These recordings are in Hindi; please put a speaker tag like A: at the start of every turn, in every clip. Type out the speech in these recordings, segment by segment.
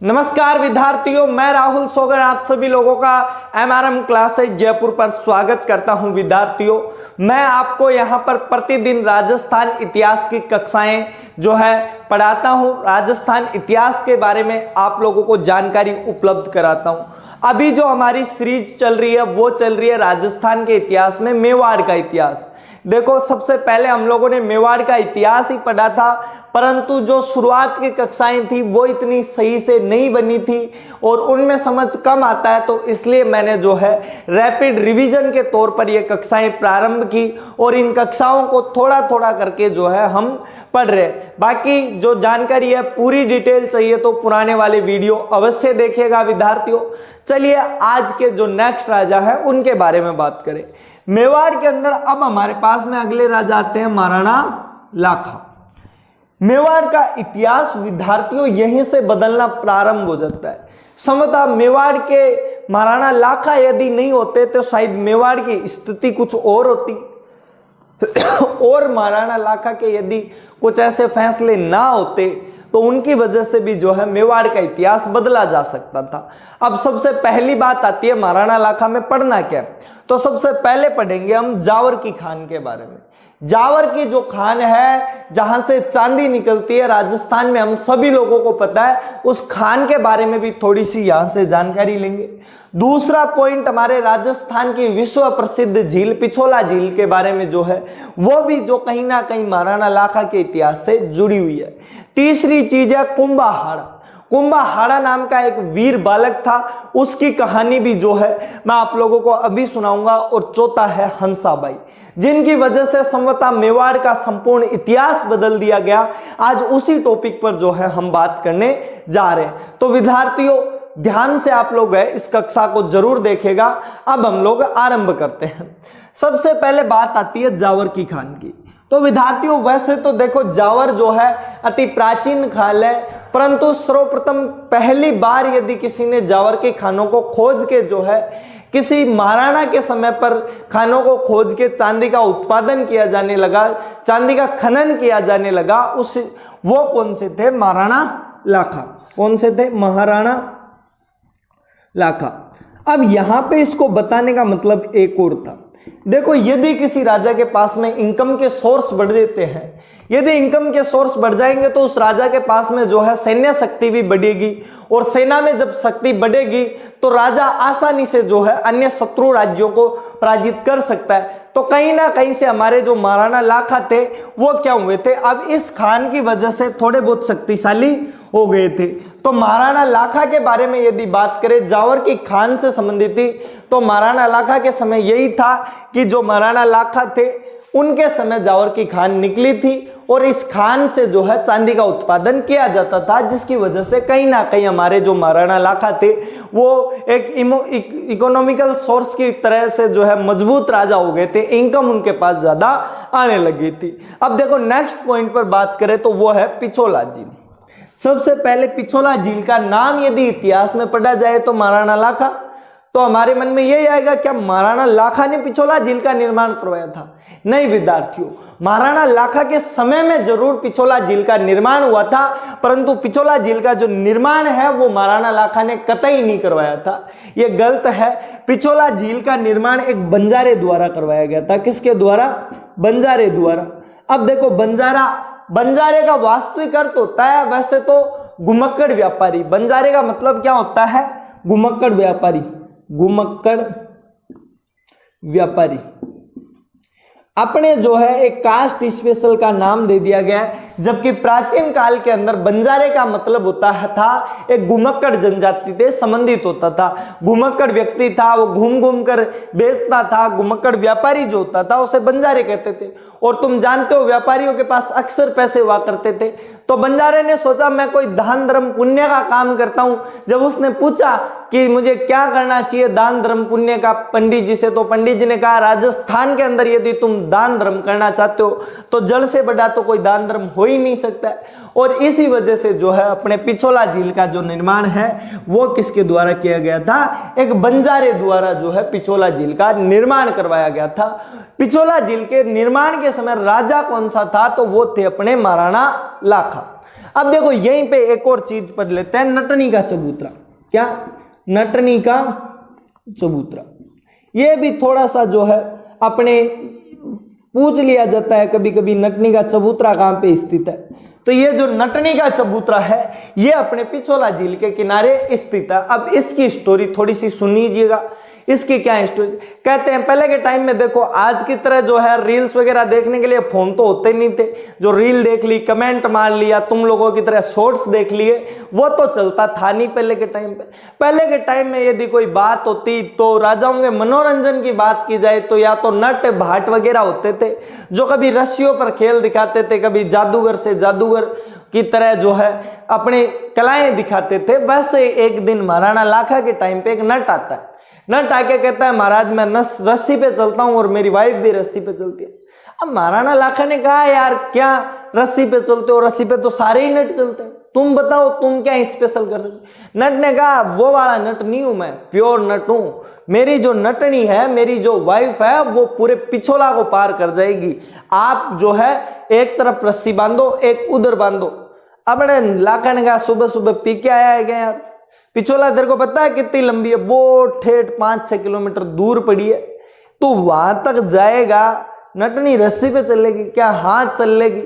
A: नमस्कार विद्यार्थियों, मैं राहुल सोगर आप सभी लोगों का एमआरएम क्लासेस जयपुर पर स्वागत करता हूं। विद्यार्थियों, मैं आपको यहां पर प्रतिदिन राजस्थान इतिहास की कक्षाएं जो है पढ़ाता हूं। राजस्थान इतिहास के बारे में आप लोगों को जानकारी उपलब्ध कराता हूं। अभी जो हमारी सीरीज चल रही है वो चल रही है राजस्थान के इतिहास में मेवाड़ का इतिहास। देखो, सबसे पहले हम लोगों ने मेवाड़ का इतिहास ही पढ़ा था, परंतु जो शुरुआत की कक्षाएं थी वो इतनी सही से नहीं बनी थी और उनमें समझ कम आता है, तो इसलिए मैंने जो है रैपिड रिवीजन के तौर पर ये कक्षाएं प्रारंभ की और इन कक्षाओं को थोड़ा थोड़ा करके जो है हम पढ़ रहे। बाकी जो जानकारी है पूरी डिटेल चाहिए तो पुराने वाले वीडियो अवश्य देखिएगा विद्यार्थियों। चलिए आज के जो नेक्स्ट राजा है उनके बारे में बात करें। मेवाड़ के अंदर अब हमारे पास में अगले राजा आते हैं महाराणा लाखा। मेवाड़ का इतिहास विद्यार्थियों यहीं से बदलना प्रारंभ हो जाता है। समझता मेवाड़ के महाराणा लाखा यदि नहीं होते तो शायद मेवाड़ की स्थिति कुछ और होती और महाराणा लाखा के यदि कुछ ऐसे फैसले ना होते तो उनकी वजह से भी जो है मेवाड़ का इतिहास बदला जा सकता था। अब सबसे पहली बात आती है महाराणा लाखा में पढ़ना क्या है, तो सबसे पहले पढ़ेंगे हम जावर की खान के बारे में। जावर की जो खान है जहां से चांदी निकलती है राजस्थान में, हम सभी लोगों को पता है, उस खान के बारे में भी थोड़ी सी यहां से जानकारी लेंगे। दूसरा पॉइंट हमारे राजस्थान की विश्व प्रसिद्ध झील पिछोला झील के बारे में जो है वो भी जो कहीं ना कहीं महाराणा लाखा के इतिहास से जुड़ी हुई है। तीसरी चीज है कुंभाहाड़ा। कुंभाहाड़ा नाम का एक वीर बालक था, उसकी कहानी भी जो है मैं आप लोगों को अभी सुनाऊंगा। और चौथा है हंसाबाई, जिनकी वजह से संवता मेवाड़ का संपूर्ण इतिहास बदल दिया गया। आज उसी टॉपिक पर जो है हम बात करने जा रहे हैं। तो विद्यार्थियों ध्यान से आप लोग है इस कक्षा को जरूर देखेगा। अब हम लोग आरंभ करते हैं। सबसे पहले बात आती है जावर की खान की। तो विद्यार्थियों वैसे तो देखो जावर जो है अति प्राचीन खाल है, परंतु सर्वप्रथम पहली बार यदि किसी ने जावर के खानों को खोज के जो है किसी महाराणा के समय पर खानों को खोज के चांदी का उत्पादन किया जाने लगा, चांदी का खनन किया जाने लगा, उस वो कौन से थे? महाराणा लाखा। कौन से थे? महाराणा लाखा। अब यहां पे इसको बताने का मतलब एक और था। देखो, यदि किसी राजा के पास में इनकम के सोर्स बढ़ देते हैं, यदि इनकम के सोर्स बढ़ जाएंगे तो उस राजा के पास में जो है सैन्य शक्ति भी बढ़ेगी और सेना में जब शक्ति बढ़ेगी तो राजा आसानी से जो है अन्य शत्रु राज्यों को पराजित कर सकता है। तो कहीं ना कहीं से हमारे जो महाराणा लाखा थे वो क्या हुए थे, अब इस खान की वजह से थोड़े बहुत शक्तिशाली हो गए थे। तो महाराणा लाखा के बारे में यदि बात करें जावर की खान से संबंधित थी, तो महाराणा लाखा के समय यही था कि जो महाराणा लाखा थे उनके समय जावर की खान निकली थी और इस खान से जो है चांदी का उत्पादन किया जाता था, जिसकी वजह से कहीं ना कहीं हमारे जो महाराणा लाखा थे वो एक इकोनॉमिकल सोर्स की तरह से जो है मजबूत राजा हो गए थे। इनकम उनके पास ज्यादा आने लगी थी। अब देखो नेक्स्ट पॉइंट पर बात करें तो वो है पिछोला झील। सबसे पहले पिछोला झील का नाम यदि इतिहास में पढ़ा जाए तो महाराणा लाखा, तो हमारे मन में यही आएगा क्या महाराणा लाखा ने पिछोला झील का निर्माण करवाया था? नहीं विद्यार्थियों, महाराणा लाखा के समय में जरूर पिछोला झील का निर्माण हुआ था, परंतु पिछोला झील का जो निर्माण है वो महाराणा लाखा ने कतई नहीं करवाया था। ये गलत है। पिछोला झील का निर्माण एक बंजारे द्वारा करवाया गया था। किसके द्वारा? बंजारे द्वारा। अब देखो बंजारे का वास्तविक अर्थ होता है वैसे तो घुमक्कड़ व्यापारी। बंजारे का मतलब क्या होता है? घुमक्कड़ व्यापारी। घुमक्कड़ व्यापारी अपने जो है एक कास्ट स्पेशल का नाम दे दिया गया है, जबकि प्राचीन काल के अंदर बंजारे का मतलब होता था एक घुमक्कड़ जनजाति से संबंधित होता था। घुमक्कड़ व्यक्ति था, वो घूम घूम कर बेचता था। घुमक्कड़ व्यापारी जो होता था उसे बंजारे कहते थे। और तुम जानते हो व्यापारियों के पास अक्सर पैसे हुआ करते थे, तो बंजारे ने सोचा मैं कोई दान धर्म पुण्य का काम करता हूं। जब उसने पूछा कि मुझे क्या करना चाहिए दान धर्म पुण्य का पंडित जी से, तो पंडित जी ने कहा राजस्थान के अंदर यदि तुम दान धर्म करना चाहते हो तो जल से बड़ा तो कोई दान धर्म हो ही नहीं सकता। और इसी वजह से जो है अपने पिछोला झील का जो निर्माण है वो किसके द्वारा किया गया था? एक बंजारे द्वारा जो है पिछोला झील का निर्माण करवाया गया था। पिछोला झील के निर्माण के समय राजा कौन सा था? तो वो थे अपने महाराणा लाखा। अब देखो यहीं पे एक और चीज पढ़ लेते हैं, नटनी का चबूतरा। क्या? नटनी का चबूतरा। ये भी थोड़ा सा जो है अपने पूछ लिया जाता है कभी कभी, नटनी का चबूतरा कहाँ पे स्थित है। तो ये जो नटनी का चबूतरा है ये अपने पिछोला झील के किनारे स्थित है। अब इसकी स्टोरी थोड़ी सी सुनिएगा। इसकी क्या स्टोरी? कहते हैं पहले के टाइम में देखो आज की तरह जो है रील्स वगैरह देखने के लिए फोन तो होते नहीं थे। जो रील देख ली, कमेंट मार लिया, तुम लोगों की तरह शॉर्ट्स देख लिए, वो तो चलता था नहीं पहले के टाइम पे। पहले के टाइम में यदि कोई बात होती तो राजाओं के मनोरंजन की बात की जाए तो या तो नट भाट वगैरह होते थे जो कभी रस्सियों पर खेल दिखाते थे, कभी जादूगर से जादूगर की तरह जो है अपने कलाएं दिखाते थे। वैसे एक दिन महाराणा लाखा के टाइम पे एक नट आता है। नट आके कहता है महाराज मैं रस्सी पे चलता हूँ और मेरी वाइफ भी रस्सी पे चलती है। अब महाराणा लाखा ने कहा यार क्या रस्सी पे चलते हो, रस्सी पे तो सारे ही नट चलते हैं, तुम बताओ तुम क्या स्पेशल कर सकते। नट ने कहा वो वाला नट नहीं हूं मैं, प्योर नट हूं। मेरी जो नटनी है, मेरी जो वाइफ है वो पूरे पिछोला को पार कर जाएगी। आप जो है एक तरफ रस्सी बांधो, एक उधर बांधो। अब लाखा ने कहा सुबह सुबह पी के आया है क्या यार, पिछोला तेरे को पता है कितनी लंबी है? वो ठेठ 5-6 किलोमीटर दूर पड़ी है, तो वहां तक जाएगा, नटनी रस्सी पे चलेगी क्या? हाथ चलेगी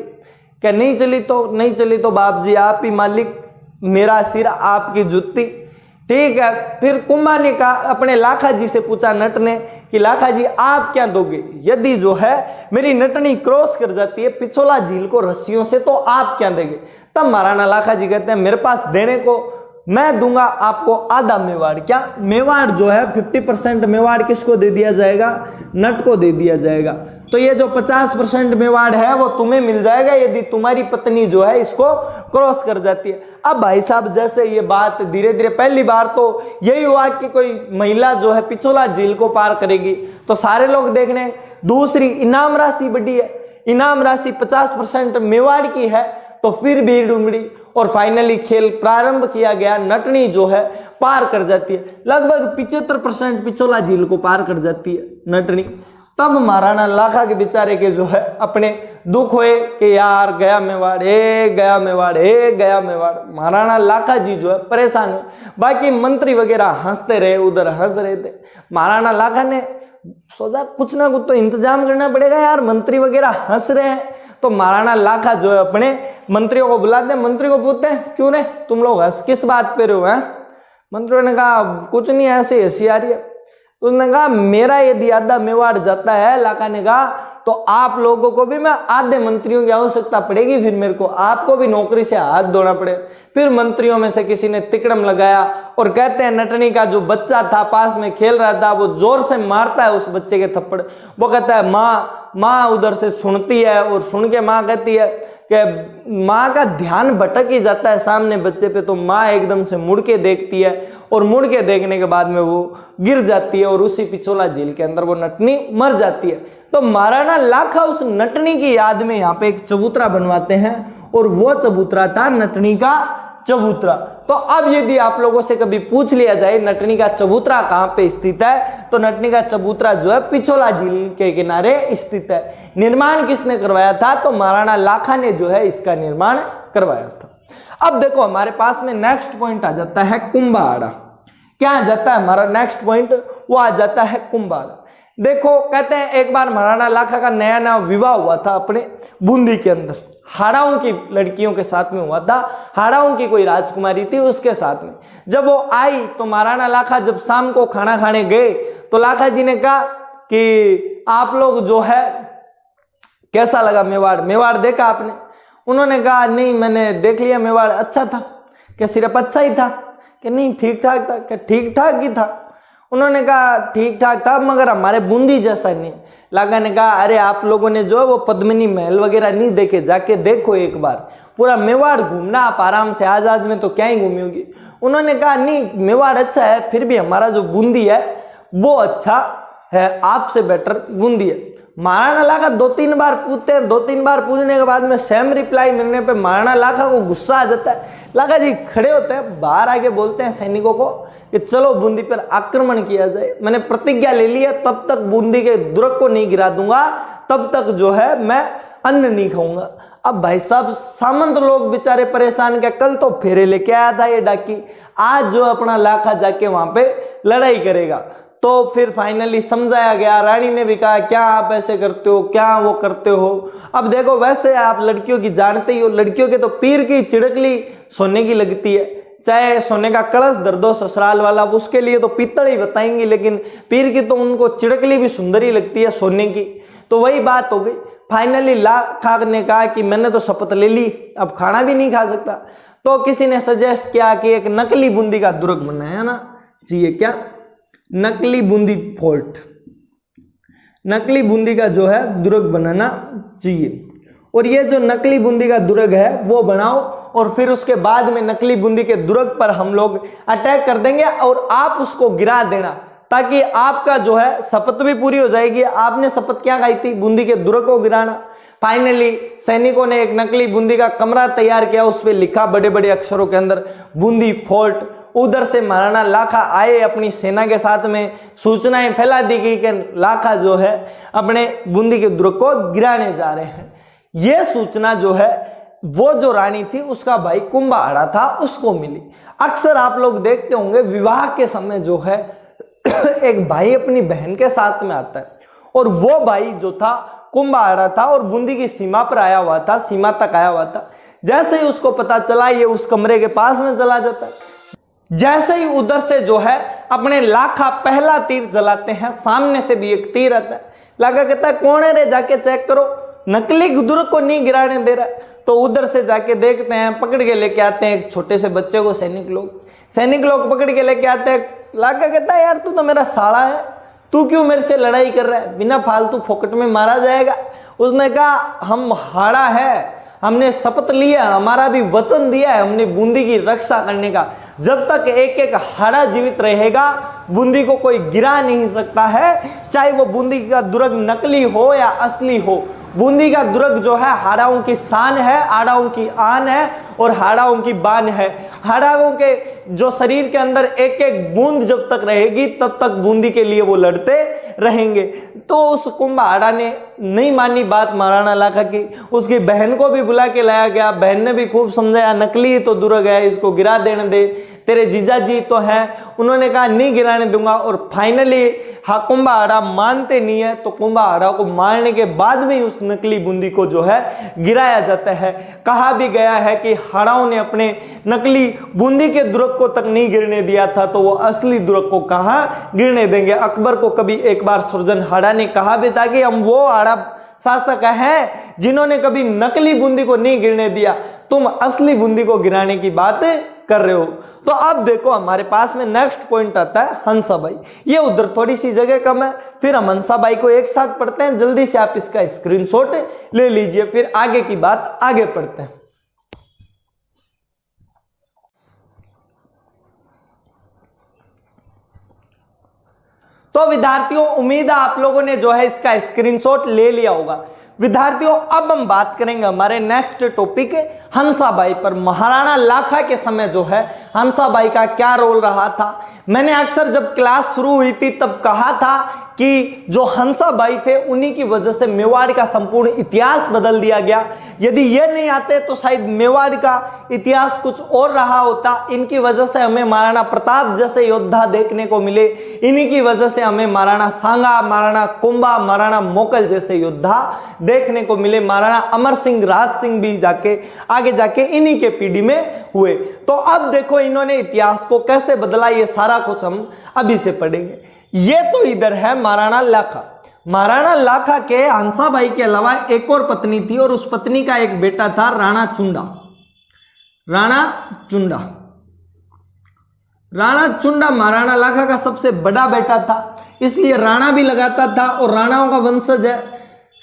A: क्या? नहीं चली तो नहीं चली तो बाप जी आप ही मालिक, मेरा सिर आपकी जुत्ती। ठीक है। फिर कुंभा ने कहा अपने लाखा जी से पूछा नट ने कि लाखा जी आप क्या दोगे यदि जो है मेरी नटनी क्रॉस कर जाती है पिछोला झील को रस्सियों से, तो आप क्या देंगे? तब महाराणा लाखा जी कहते हैं मेरे पास देने को मैं दूंगा आपको आधा मेवाड़। क्या? मेवाड़ जो है 50% मेवाड़ किसको दे दिया जाएगा? नट को दे दिया जाएगा। तो ये जो 50% मेवाड़ है वो तुम्हें मिल जाएगा यदि तुम्हारी पत्नी जो है इसको क्रॉस कर जाती है। अब भाई साहब जैसे ये बात धीरे धीरे, पहली बार तो यही हुआ कि कोई महिला जो है पिछोला झील को पार करेगी तो सारे लोग देखने। दूसरी इनाम राशि बढ़ी है, इनाम राशि 50% मेवाड़ की है, तो फिर भीड़ उमड़ी और फाइनली खेल प्रारंभ किया गया। नटनी जो है पार कर जाती है, लगभग 75% पिछोला झील को पार कर जाती है नटनी। तब महाराणा लाखा के बेचारे के जो है अपने दुख हुए कि यार गया मेवाड़, गया मेवाड़, गया मेवाड़। महाराणा लाखा जी जो है परेशान हुए। बाकी मंत्री वगैरह हंसते रहे, उधर हंस रहे थे। महाराणा लाखा ने सोचा कुछ ना कुछ तो इंतजाम करना पड़ेगा यार, मंत्री वगैरह हंस रहे हैं। तो महाराणा लाखा जो है अपने मंत्रियों को बुलाते हैं, मंत्री को पूछते हैं क्यों रे तुम लोग हंस किस बात पे रहे हो? हैं? मंत्रियों ने कहा कुछ नहीं, ऐसे हंसी आ रही है। तो उसने कहा मेरा यदि आधा मेवाड़ जाता है, लाखा ने कहा, तो आप लोगों को भी मैं आधे मंत्रियों की आवश्यकता पड़ेगी, फिर मेरे को आपको भी नौकरी से हाथ धोना पड़ेगा। फिर मंत्रियों में से किसी ने तिकड़म लगाया और कहते हैं नटनी का जो बच्चा था पास में खेल रहा था वो जोर से मारता है उस बच्चे के थप्पड़। वो कहता है माँ, माँ उधर से सुनती है और सुन के माँ कहती है कि माँ का ध्यान भटक ही जाता है सामने बच्चे पे। तो माँ एकदम से मुड़ के देखती है और मुड़ के देखने के बाद में वो गिर जाती है और उसी पिछोला झील के अंदर वो नटनी मर जाती है। तो महाराणा लाखा उस नटनी की याद में यहाँ पे एक चबूतरा बनवाते हैं और वो चबूतरा था नटनी का चबूतरा। तो अब यदि आप लोगों से कभी पूछ लिया जाए नटनी का चबूतरा कहाँ पे स्थित है, तो नटनी का चबूतरा जो है पिछोला झील के किनारे स्थित है। निर्माण किसने करवाया था? तो महाराणा लाखा ने जो है इसका निर्माण करवाया था। अब देखो हमारे पास में नेक्स्ट पॉइंट आ जाता है कुंभाड़ा। क्या आ जाता है हमारा नेक्स्ट पॉइंट? वो आ जाता है कुंभाड़ा। देखो कहते हैं एक बार महाराणा लाखा का नया नया विवाह हुआ था अपने बूंदी के अंदर, हाड़ाओं की लड़कियों के साथ में हुआ था। हाड़ाओं की कोई राजकुमारी थी उसके साथ में। जब वो आई तो महाराणा लाखा जब शाम को खाना खाने गए तो लाखा जी ने कहा कि आप लोग जो है कैसा लगा मेवाड़, मेवाड़ देखा आपने? उन्होंने कहा नहीं मैंने देख लिया, मेवाड़ अच्छा था। क्या सिर्फ अच्छा ही था? कि नहीं ठीक ठाक था। क्या ठीक ठाक ही था? उन्होंने कहा ठीक ठाक था मगर हमारे बूंदी जैसा नहीं। लाखा ने कहा अरे आप लोगों ने जो है वो पद्मिनी महल वगैरह नहीं देखे, जाके देखो एक बार, पूरा मेवाड़ घूमना आप आराम से, आज में तो क्या ही घूमी होगी। उन्होंने कहा नहीं मेवाड़ अच्छा है, फिर भी हमारा जो बूंदी है वो अच्छा है, आपसे बेटर बूंदी है। महाराणा लाखा 2-3 बार पूछते हैं, 2-3 बार पूछने के बाद में सेम रिप्लाई मिलने पे महाराणा लाखा को गुस्सा आ जाता है। लाखा जी खड़े होते हैं, बाहर आके बोलते हैं सैनिकों को कि चलो बूंदी पर आक्रमण किया जाए। मैंने प्रतिज्ञा ले ली है, तब तक बूंदी के दुर्ग को नहीं गिरा दूंगा, तब तक जो है मैं अन्न नहीं खाऊंगा। अब भाई साहब सामंत लोग बेचारे परेशान, क्या कल तो फेरे लेके आया था ये डाकी, आज जो अपना लाखा जाके वहां पे लड़ाई करेगा। तो फिर फाइनली समझाया गया, रानी ने भी कहा क्या आप ऐसे करते हो, क्या वो करते हो। अब देखो वैसे आप लड़कियों की जानते ही हो, लड़कियों के तो पीर की चिड़कली सोने की लगती है, चाहे सोने का कलश दर दो ससुराल वाला, उसके लिए तो पीतल ही बताएंगे, लेकिन पीर की तो उनको चिड़कली भी सुंदर ही लगती है सोने की। तो वही बात हो गई। फाइनली लाखा ने कहा कि मैंने तो शपथ ले ली, अब खाना भी नहीं खा सकता। तो किसी ने सजेस्ट किया कि एक नकली बूंदी का दुर्ग बनाया ना चाहिए, क्या नकली बूंदी फोर्ट, नकली बूंदी का जो है दुर्ग बनाना चाहिए। और ये जो नकली बूंदी का दुर्ग है वो बनाओ, और फिर उसके बाद में नकली बूंदी के दुर्ग पर हम लोग अटैक कर देंगे और आप उसको गिरा देना, ताकि आपका जो है शपथ भी पूरी हो जाएगी। आपने शपथ क्या खाई थी, बूंदी के दुर्ग को गिराना। फाइनली सैनिकों ने एक नकली बूंदी का कमरा तैयार किया, उस पर लिखा बड़े बड़े अक्षरों के अंदर बूंदी फोर्ट। उधर से महाराणा लाखा आए अपनी सेना के साथ में, सूचनाएं फैला दी गई कि लाखा जो है अपने बूंदी के दुर्ग को गिराने जा रहे हैं। यह सूचना जो है वो जो रानी थी उसका भाई कुंभाड़ा था उसको मिली। अक्सर आप लोग देखते होंगे विवाह के समय जो है एक भाई अपनी बहन के साथ में आता है, और वो भाई जो था कुंभाड़ा था और बूंदी की सीमा पर आया हुआ था, सीमा तक आया हुआ था। जैसे ही उसको पता चला ये उस कमरे के पास में चला जाता है। जैसे ही उधर से जो है अपने लाखा पहला तीर जलाते हैं, सामने से भी एक तीर आता है। लाखा कहता है कौन है रे, जाके चेक करो, नकली दुर्ग को नहीं गिराने दे रहा। तो उधर से जाके देखते हैं, पकड़ के लेके आते हैं एक छोटे से बच्चे को। सैनिक लोग पकड़ के लेके आते हैं। लाखा कहता है यार तू तो मेरा साला है, तू क्यों मेरे से लड़ाई कर रहा है, बिना फालतू फोकट में मारा जाएगा। उसने कहा हम हाड़ा है, हमने शपथ लिया, हमारा भी वचन दिया है हमने बूंदी की रक्षा करने का। जब तक एक एक हाड़ा जीवित रहेगा बूंदी को कोई गिरा नहीं सकता है, चाहे वो बूंदी का दुर्ग नकली हो या असली हो। बूंदी का दुर्ग जो है हाड़ाओं की शान है, हाड़ाओं की आन है और हाड़ाओं की बान है। हाड़ाओं के जो शरीर के अंदर एक एक बूंद जब तक रहेगी तब तक बूंदी के लिए वो लड़ते रहेंगे। तो उस कुंभाड़ा ने नहीं मानी बात महाराणा लाखा की, उसकी बहन को भी बुला के लाया गया। बहन ने भी खूब समझाया, नकली तो दुर्ग है, इसको गिरा देने दे, तेरे जीजा जी तो हैं। उन्होंने कहा नहीं गिराने दूंगा। और फाइनली कुंभाड़ा मानते नहीं है, तो कुंभाड़ा को मारने के बाद में उस नकली बूंदी को जो है गिराया जाता है। कहा भी गया है कि हाड़ाओं ने अपने नकली बूंदी के दुर्ग को तक नहीं गिरने दिया था, तो वो असली दुर्ग को कहाँ गिरने देंगे। अकबर को कभी एक बार सुरजन हाड़ा ने कहा भी था कि हम वो हाड़ा शासक हैं जिन्होंने कभी नकली बूंदी को नहीं गिरने दिया, तुम असली बूंदी को गिराने की बात कर रहे हो। तो अब देखो हमारे पास में नेक्स्ट पॉइंट आता है हंसाबाई। ये उधर थोड़ी सी जगह कम है, फिर हम हंसाबाई को एक साथ पढ़ते हैं। जल्दी से आप इसका स्क्रीनशॉट ले लीजिए, फिर आगे की बात आगे पढ़ते हैं। तो विद्यार्थियों उम्मीद है आप लोगों ने जो है इसका स्क्रीनशॉट ले लिया होगा। विद्यार्थियों अब हम बात करेंगे हमारे नेक्स्ट टॉपिक हंसाबाई पर। महाराणा लाखा के समय जो है हंसाबाई का क्या रोल रहा था। मैंने अक्सर जब क्लास शुरू हुई थी तब कहा था कि जो हंसाबाई थे उन्हीं की वजह से मेवाड़ का संपूर्ण इतिहास बदल दिया गया। यदि ये नहीं आते तो शायद मेवाड़ का इतिहास कुछ और रहा होता। इनकी वजह से हमें महाराणा प्रताप जैसे योद्धा देखने को मिले, इन्हीं की वजह से हमें महाराणा सांगा, महाराणा कुंभा, महाराणा मोकल जैसे योद्धा देखने को मिले। महाराणा अमर सिंह, राज सिंह भी आगे जाके इन्हीं के पीढ़ी में हुए। तो अब देखो इन्होंने इतिहास को कैसे बदला, ये सारा कुछ हम अभी से पढ़ेंगे। ये तो इधर है महाराणा लाखा। महाराणा लाखा के हंसाबाई के अलावा एक और पत्नी थी, और उस पत्नी का एक बेटा था राणा चुंडा। राणा चुंडा महाराणा लाखा का सबसे बड़ा बेटा था, इसलिए राणा भी लगाता था और राणाओं का वंशज है।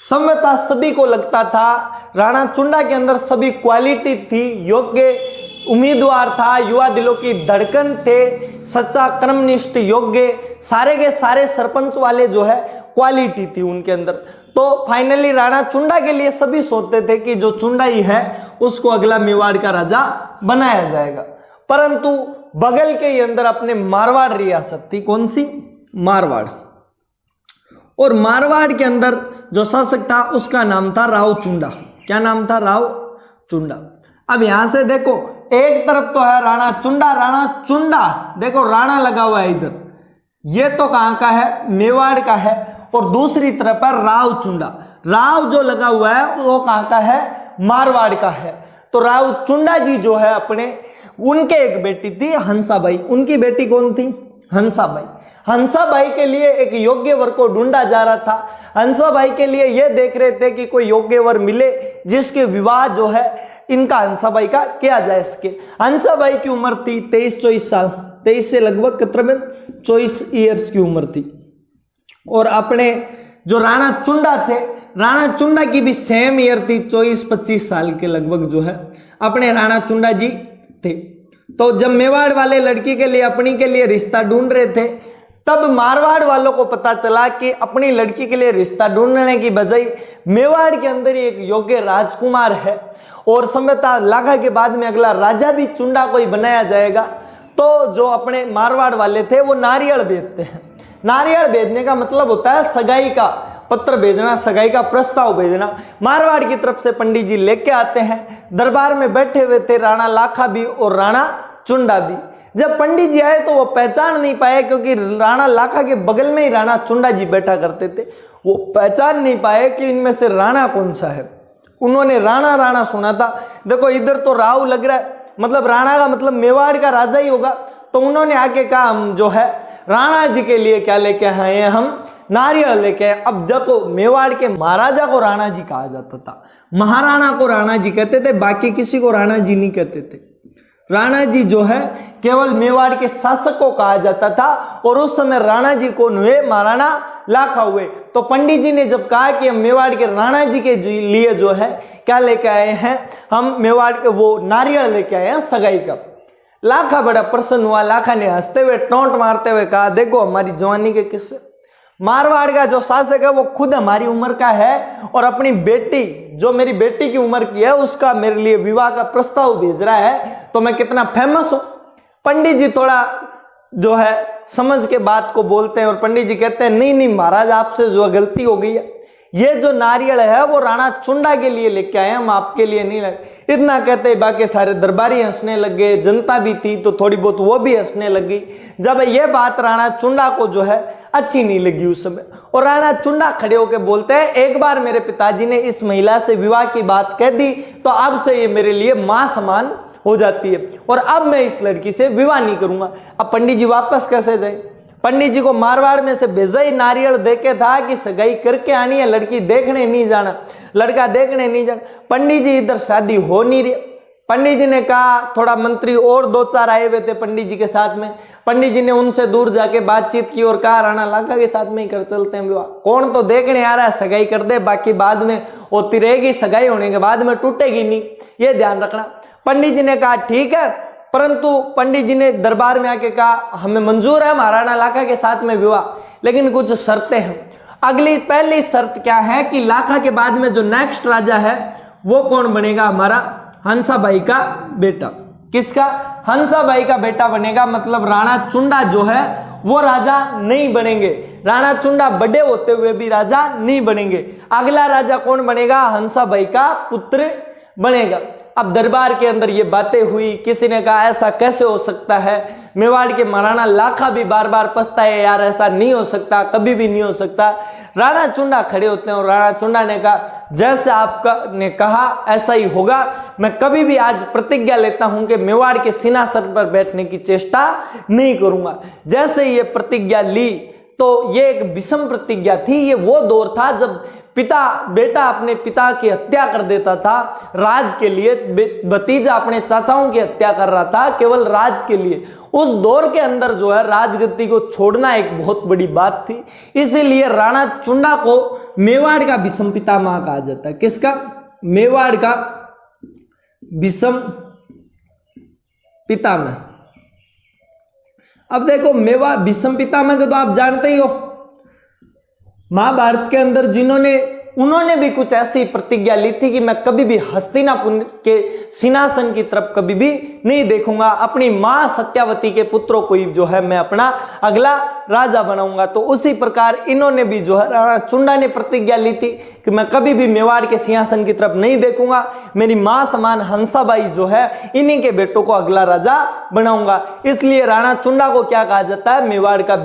A: संवता सभी को लगता था। राणा चुंडा के अंदर सभी क्वालिटी थी, योग्य उम्मीदवार था, युवा दिलों की धड़कन थे, सच्चा कर्मनिष्ठ, योग्य, सारे के सारे सरपंच वाले जो है क्वालिटी थी उनके अंदर। तो फाइनली राणा चुंडा के लिए सभी सोचते थे कि जो चुंडा ही है उसको अगला मेवाड़ का राजा बनाया जाएगा। परंतु बगल के अंदर अपने मारवाड़ रियासत थी, कौन सी, मारवाड़, और मारवाड़ के अंदर जो शासक था उसका नाम था राव चुंडा। क्या नाम था? राव चुंडा। अब यहां से देखो, एक तरफ तो है राणा चुंडा, राणा चुंडा, देखो राणा लगा हुआ है इधर, ये तो कहां का है? मेवाड़ का है। और दूसरी तरफ है राव चुंडा, राव जो लगा हुआ है वो कहां का है? मारवाड़ का है। तो राव चुंडा जी जो है अपने, उनके एक बेटी थी हंसाबाई, उनकी बेटी कौन थी? हंसाबाई। हंसाबाई के लिए एक योग्य वर को ढूंढा जा रहा था। हंसाबाई के लिए ये देख रहे थे कि कोई योग्य वर मिले जिसके विवाह जो है इनका हंसाबाई का किया जाए इसके। हंसाबाई की उम्र थी 23-24 साल, 23 से लगभग तकरीबन 24 ईयर्स की उम्र थी। और अपने जो राणा चुंडा थे, राणा चुंडा की भी सेम ईयर थी, 24-25 साल के लगभग जो है अपने राणा चुंडा जी थे। तो जब मेवाड़ वाले लड़की के लिए, अपनी के लिए रिश्ता ढूंढ रहे थे, तब मारवाड़ वालों को पता चला कि अपनी लड़की के लिए रिश्ता ढूंढने की बजाय मेवाड़ के अंदर ही एक योग्य राजकुमार है और संभवतः लाखा के बाद में अगला राजा भी चुंडा को ही बनाया जाएगा। तो जो अपने मारवाड़ वाले थे वो नारियल भेजते हैं। नारियल भेजने का मतलब होता है सगाई का पत्र भेजना, सगाई का प्रस्ताव भेजना। मारवाड़ की तरफ से पंडित जी लेके आते हैं। दरबार में बैठे हुए थे राणा लाखा भी और राणा चुंडा भी। जब पंडित जी आए तो वो पहचान नहीं पाए, क्योंकि राणा लाखा के बगल में ही राणा चुंडा जी बैठा करते थे। वो पहचान नहीं पाए कि इनमें से राणा कौन सा है। उन्होंने राणा राणा सुना था। देखो इधर तो राव लग रहा है, मतलब राणा का मतलब मेवाड़ का राजा ही होगा। तो उन्होंने आके कहा हम जो है राणा जी के लिए क्या लेके आए हैं? हम नारियल लेके आए। अब देखो मेवाड़ के महाराजा को राणा जी कहा जाता था, महाराणा को राणा जी कहते थे, बाकी किसी को राणा जी नहीं कहते थे। राणा जी जो है केवल मेवाड़ के शासक को कहा जाता था। और उस समय राणा जी कौन हुए? महाराणा लाखा हुए। तो पंडित जी ने जब कहा कि हम मेवाड़ के राणा जी के लिए जो है क्या लेके आए हैं? हम मेवाड़ के वो नारियल लेके आए हैं सगाई का। लाखा बड़ा प्रसन्न हुआ। लाखा ने हंसते हुए टोंट मारते हुए कहा, देखो हमारी जवानी के किस्से, मारवाड़ का जो शासक है वो खुद हमारी उम्र का है और अपनी बेटी जो मेरी बेटी की उम्र की है उसका मेरे लिए विवाह का प्रस्ताव भेज रहा है, तो मैं कितना फेमस हूं। पंडित जी थोड़ा जो है समझ के बात को बोलते हैं और पंडित जी कहते हैं नहीं नहीं महाराज, आपसे जो गलती हो गई है, ये जो नारियल है वो राणा चुंडा के लिए लेके आए, हम आपके लिए नहीं लाए। इतना कहते ही बाकी सारे दरबारी हंसने लगे, जनता भी थी तो थोड़ी बहुत वो भी हंसने लगी। जब ये बात राणा चुंडा को जो है अच्छी नहीं लगी उस समय, और राणा चुंडा खड़े होकर बोलते हैं, एक बार मेरे पिताजी ने इस महिला से विवाह की बात कह दी तो अब से ये मेरे लिए मां समान हो जाती है और अब मैं इस लड़की से विवाह नहीं करूंगा। अब पंडित जी वापस कैसे जाए? पंडित जी को मारवाड़ में से भेजा ही नारियल देके था कि सगाई करके आनी है, लड़की देखने नहीं जाना, लड़का देखने नहीं जाना। पंडित जी इधर शादी हो नहीं रही। पंडित जी ने कहा, थोड़ा मंत्री और 2-4 आए हुए थे पंडित जी के साथ में, पंडित जी ने उनसे दूर जाके बातचीत की और कहा राणा लाखा के साथ में ही कर चलते हैं विवाह, कौन तो देखने आ रहा है, सगाई कर दे, बाकी बाद में होती रहेगी, सगाई होने के बाद में टूटेगी नहीं, ये ध्यान रखना। पंडित जी ने कहा ठीक है, परंतु पंडित जी ने दरबार में आके कहा हमें मंजूर है महाराणा लाखा के साथ में विवाह, लेकिन कुछ शर्तें हैं। पहली शर्त क्या है कि लाखा के बाद में जो नेक्स्ट राजा है वो कौन बनेगा? हमारा हंसाबाई का बेटा। किसका? हंसाबाई का बेटा बनेगा, मतलब राणा चुंडा जो है वो राजा नहीं बनेंगे। राणा चुंडा बड़े होते हुए भी राजा नहीं बनेंगे। अगला राजा कौन बनेगा? हंसाबाई का पुत्र बनेगा। अब दरबार के अंदर ये बातें हुई, किसी ने कहा ऐसा कैसे हो सकता है, मेवाड़ के महाराणा लाखा भी बार बार पछताए, यार ऐसा नहीं हो सकता, कभी भी नहीं हो सकता। राणा चुंडा खड़े होते हैं और राणा चुंडा ने कहा जैसे आपका ने कहा ऐसा ही होगा, मैं कभी भी आज प्रतिज्ञा लेता हूं कि मेवाड़ के सिंहासन पर बैठने की चेष्टा नहीं करूंगा। जैसे ये प्रतिज्ञा ली तो ये एक विषम प्रतिज्ञा थी। ये वो दौर था जब बेटा अपने पिता की हत्या कर देता था राज के लिए, भतीजा अपने चाचाओं की हत्या कर रहा था केवल राज के लिए। उस दौर के अंदर जो है राजगद्दी को छोड़ना एक बहुत बड़ी बात थी, इसीलिए राणा चुंडा को मेवाड़ का विषम पितामह कहा जाता है। किसका? मेवाड़ का विषम पितामह। अब देखो विषम पितामह को तो आप जानते ही हो, महाभारत के अंदर जिन्होंने उन्होंने भी कुछ ऐसी प्रतिज्ञा ली थी कि मैं कभी भी हस्तिनापुर के सिंहासन की तरफ कभी भी नहीं देखूंगा, अपनी मां सत्यावती के पुत्रों को ही जो है मैं अपना अगला राजा बनाऊंगा। तो उसी प्रकार इन्होंने भी जो है राणा चुंडा ने प्रतिज्ञा ली थी कि मैं कभी भी मेवाड़ के सिंहासन की तरफ नहीं देखूंगा, मेरी मां समान हंसाबाई जो है इन्हीं के बेटों को अगला राजा बनाऊंगा। इसलिए राणा चुंडा को क्या कहा जाता है, मेवाड़ का।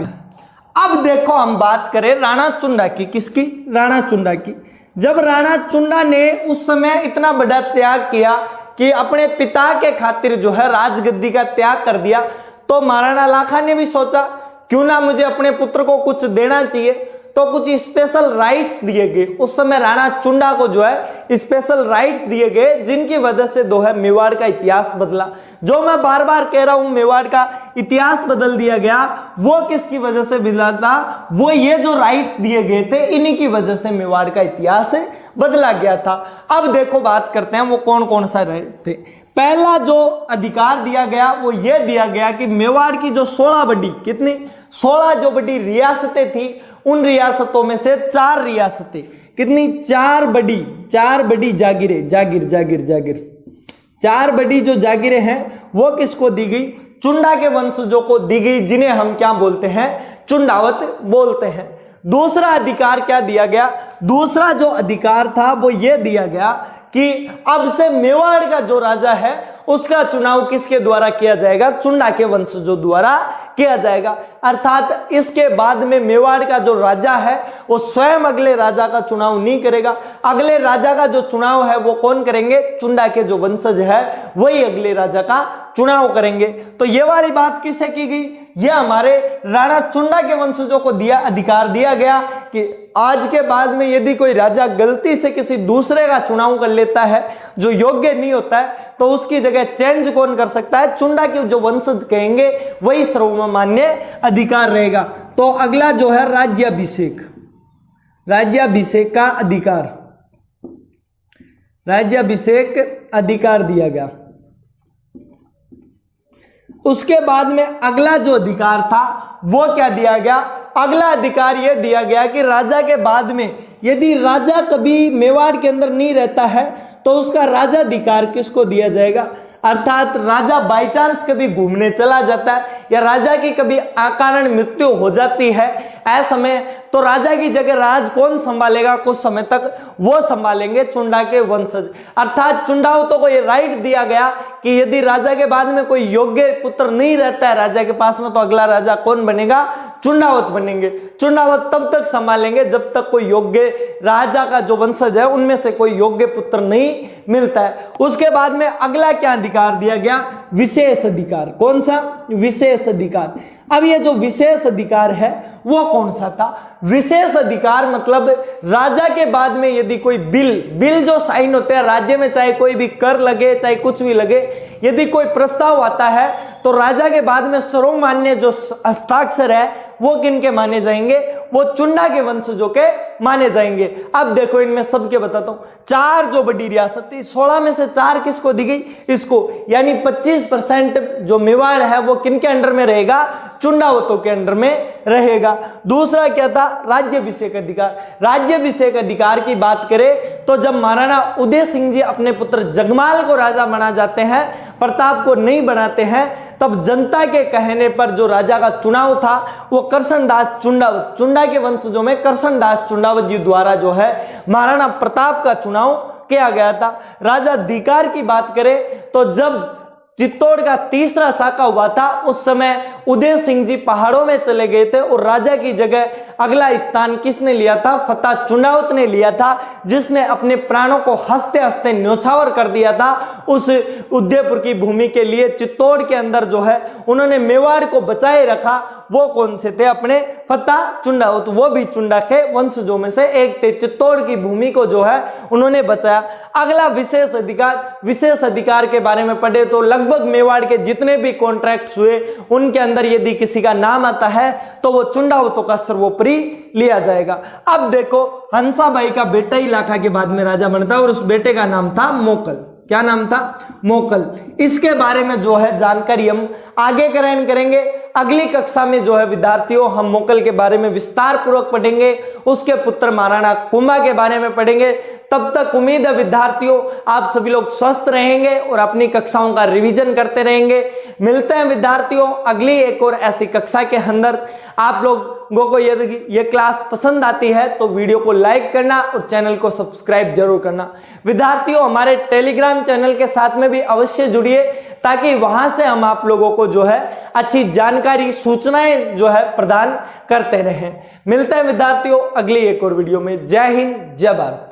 A: अब देखो हम बात करें राणा चुंडा की, किसकी, राणा चुंडा की। जब राणा चुंडा ने उस समय इतना बड़ा त्याग किया कि अपने पिता के खातिर जो है राजगद्दी का त्याग कर दिया, तो महाराणा लाखा ने भी सोचा क्यों ना मुझे अपने पुत्र को कुछ देना चाहिए, तो कुछ स्पेशल राइट्स दिए गए। उस समय राणा चुंडा को जो है स्पेशल राइट्स दिए गए, जिनकी वजह से जो है मेवाड़ का इतिहास बदला। जो मैं बार बार कह रहा हूं मेवाड़ का इतिहास बदल दिया गया, वो किसकी वजह से बदला था, वो ये जो राइट्स दिए गए थे इन्हीं की वजह से मेवाड़ का इतिहास बदला गया था। अब देखो बात करते हैं वो कौन कौन सा रहे थे। पहला जो अधिकार दिया गया वो ये दिया गया कि मेवाड़ की जो 16 बड़ी, कितनी 16 जो बड़ी रियासतें थी, उन रियासतों में से 4 रियासतें, कितनी 4 बड़ी जागीरें, जागीर 4 बड़ी जो जागीरें हैं वो किसको दी गई, चुंडा के वंशजों को दी गई, जिन्हें हम क्या बोलते हैं, चुंडावत बोलते हैं। दूसरा अधिकार क्या दिया गया, दूसरा जो अधिकार था वो ये दिया गया कि अब से मेवाड़ का जो राजा है उसका चुनाव किसके द्वारा किया जाएगा, चुंडा के वंशजों द्वारा किया जाएगा। अर्थात इसके बाद में मेवाड़ का जो राजा है वो स्वयं अगले राजा का चुनाव नहीं करेगा, अगले राजा का जो चुनाव है वो कौन करेंगे, चुंडा के जो वंशज है वही अगले राजा का चुनाव करेंगे। तो ये वाली बात किसे की गई, ये हमारे राणा चुंडा के वंशजों को अधिकार दिया गया कि आज के बाद में यदि कोई राजा गलती से किसी दूसरे का चुनाव कर लेता है जो योग्य नहीं होता है, तो उसकी जगह चेंज कौन कर सकता है, चुंडा के जो वंशज कहेंगे वही सर्वमान्य अधिकार रहेगा। तो अगला जो है राज्याभिषेक का अधिकार, राज्याभिषेक अधिकार दिया गया। उसके बाद में अगला जो अधिकार था वो क्या दिया गया, अगला अधिकार यह दिया गया कि राजा के बाद में यदि राजा कभी मेवाड़ के अंदर नहीं रहता है तो उसका राजाधिकार किसको दिया जाएगा। अर्थात राजा बाई चांस कभी घूमने चला जाता है या राजा की कभी अकारण मृत्यु हो जाती है, ऐसे समय तो राजा की जगह राज कौन संभालेगा, कुछ समय तक वो संभालेंगे चुंडा के वंशज। अर्थात चुंडावतों को ये राइट दिया गया कि यदि राजा के बाद में कोई योग्य पुत्र नहीं रहता है राजा के पास में, तो अगला राजा कौन बनेगा, चुंडावत बनेंगे। चुंडावत तब तक संभालेंगे जब तक कोई योग्य राजा का जो वंशज है उनमें से कोई योग्य पुत्र नहीं मिलता है। उसके बाद में अगला क्या अधिकार दिया गया, विशेष अधिकार। कौन सा, विशेष अधिकार। अब ये जो विशेष अधिकार है वो कौन सा था, विशेष अधिकार मतलब राजा के बाद में यदि कोई बिल जो साइन होते हैं राज्य में, चाहे कोई भी कर लगे चाहे कुछ भी लगे, यदि कोई प्रस्ताव आता है तो राजा के बाद में सर्वमान्य जो हस्ताक्षर है वो किनके माने जाएंगे, वो चुंडा के वंशजों के माने जाएंगे। अब देखो इनमें सबके बताता हूं, 4 जो बड़ी रियासत थी 16 में से 4 किसको दी गई, इसको, यानी 25% जो मेवाड़ है वो किनके अंडर में रहेगा, चुंडावतों के अंडर में रहेगा। दूसरा क्या था, राज्याभिषेक अधिकार। राज्याभिषेक अधिकार की बात करें तो जब महाराणा उदय सिंह जी अपने पुत्र जगमाल को राजा बना जाते हैं, प्रताप को नहीं बनाते हैं, तब जनता के कहने पर जो राजा का चुनाव था वो करसनदास चुंडावत, चुंडा के वंशजों में करसनदास चुंडावत जी द्वारा जो है महाराणा प्रताप का चुनाव किया गया था। राजा अधिकार की बात करें तो जब चित्तौड़ का तीसरा साका हुआ था उस समय उदय सिंह जी पहाड़ों में चले गए थे और राजा की जगह अगला स्थान किसने लिया था, फतेह चुंडावत ने लिया था, जिसने अपने प्राणों को हंसते हंसते न्योछावर कर दिया था उस उदयपुर की भूमि के लिए। चित्तौड़ के अंदर जो है उन्होंने मेवाड़ को बचाए रखा, वो कौन से थे, अपने फतेह चुंडावत, वो भी चुंडा के वंशजों में से एक थे। चित्तौड़ की भूमि को जो है उन्होंने बचाया। अगला विशेष अधिकार, विशेष अधिकार के बारे में पढ़े तो लगभग मेवाड़ के जितने भी कॉन्ट्रैक्ट्स हुए उनके अंदर यदि किसी का नाम आता है तो वो चुंडावतों का सर्वोपरि लिया जाएगा। अब देखो हंसाबाई का बेटा ही लाखा के बाद में राजा बनता है और उस बेटे का नाम था मोकल। क्या नाम था, मोकल। इसके बारे में जो है जानकारी हम आगे ग्रहण करेंगे। अगली कक्षा में जो है विद्यार्थियों हम मोकल के बारे में विस्तार पूर्वक पढ़ेंगे, उसके पुत्र महाराणा कुंभा के बारे में पढ़ेंगे। तब तक उम्मीद है विद्यार्थियों आप सभी लोग स्वस्थ रहेंगे और अपनी कक्षाओं का रिवीजन करते रहेंगे। मिलते हैं विद्यार्थियों अगली एक और ऐसी कक्षा के अंदर। आप लोगों को ये क्लास पसंद आती है तो वीडियो को लाइक करना और चैनल को सब्सक्राइब जरूर करना। विद्यार्थियों हमारे टेलीग्राम चैनल के साथ में भी अवश्य जुड़िए ताकि वहां से हम आप लोगों को जो है अच्छी जानकारी सूचनाएं जो है प्रदान करते रहें। मिलते हैं विद्यार्थियों अगली एक और वीडियो में। जय हिंद, जय भारत।